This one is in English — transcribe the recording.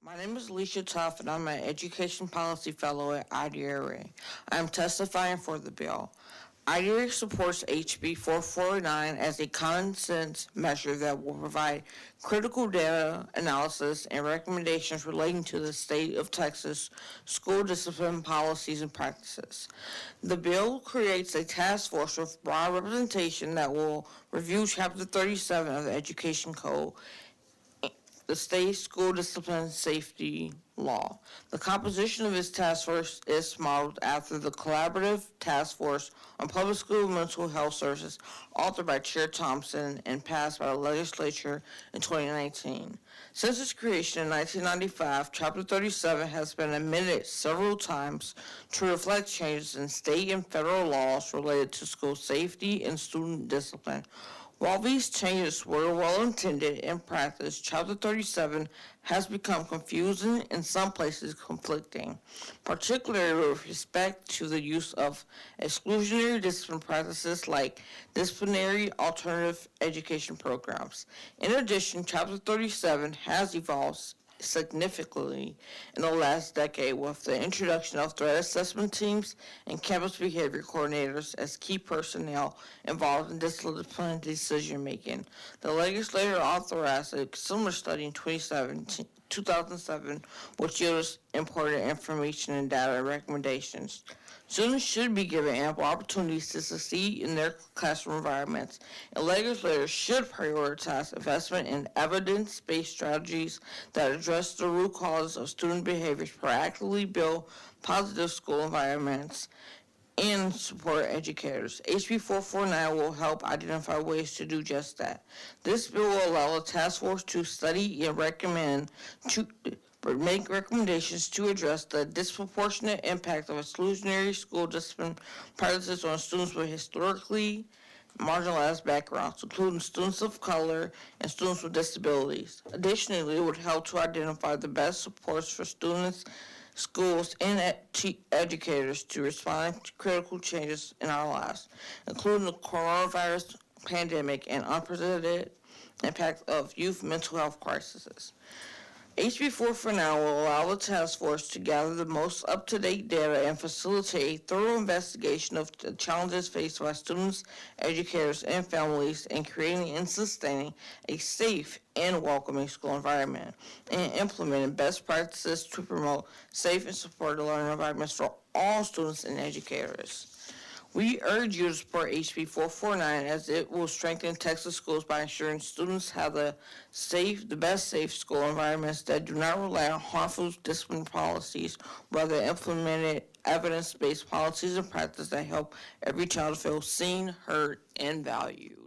My name is Alisha Tuff, and I'm an Education Policy Fellow at IDRA. I am testifying for the bill. IDRA supports HB 449 as a common sense measure that will provide critical data analysis and recommendations relating to the state of Texas school discipline policies and practices. The bill creates a task force with broad representation that will review Chapter 37 of the Education Code, the state school discipline safety law. The composition of this task force is modeled after the collaborative task force on public school mental health services authored by Chair Thompson and passed by the legislature in 2019. Since its creation in 1995, Chapter 37 has been amended several times to reflect changes in state and federal laws related to school safety and student discipline. While these changes were well intended in practice, Chapter 37 has become confusing and in some places conflicting, particularly with respect to the use of exclusionary discipline practices like disciplinary alternative education programs. In addition, Chapter 37 has evolved significantly in the last decade with the introduction of threat assessment teams and campus behavior coordinators as key personnel involved in discipline decision making. The legislature authorized a similar study in 2007, which yields important information and data recommendations. Students should be given ample opportunities to succeed in their classroom environments, and legislators should prioritize investment in evidence-based strategies that address the root causes of student behaviors, proactively build positive school environments, and support educators. HB 449 will help identify ways to do just that. This bill will allow the task force to study and make recommendations to address the disproportionate impact of exclusionary school discipline practices on students with historically marginalized backgrounds, including students of color and students with disabilities. Additionally, it would help to identify the best supports for students, schools, and educators to respond to critical changes in our lives, including the coronavirus pandemic and unprecedented impact of youth mental health crises. HB 449 will allow the task force to gather the most up-to-date data and facilitate a thorough investigation of the challenges faced by students, educators, and families in creating and sustaining a safe and welcoming school environment, and implementing best practices to promote safe and supportive learning environments for all students and educators. We urge you to support HB 449 as it will strengthen Texas schools by ensuring students have the best safe school environments that do not rely on harmful discipline policies, rather implemented evidence-based policies and practices that help every child feel seen, heard, and valued.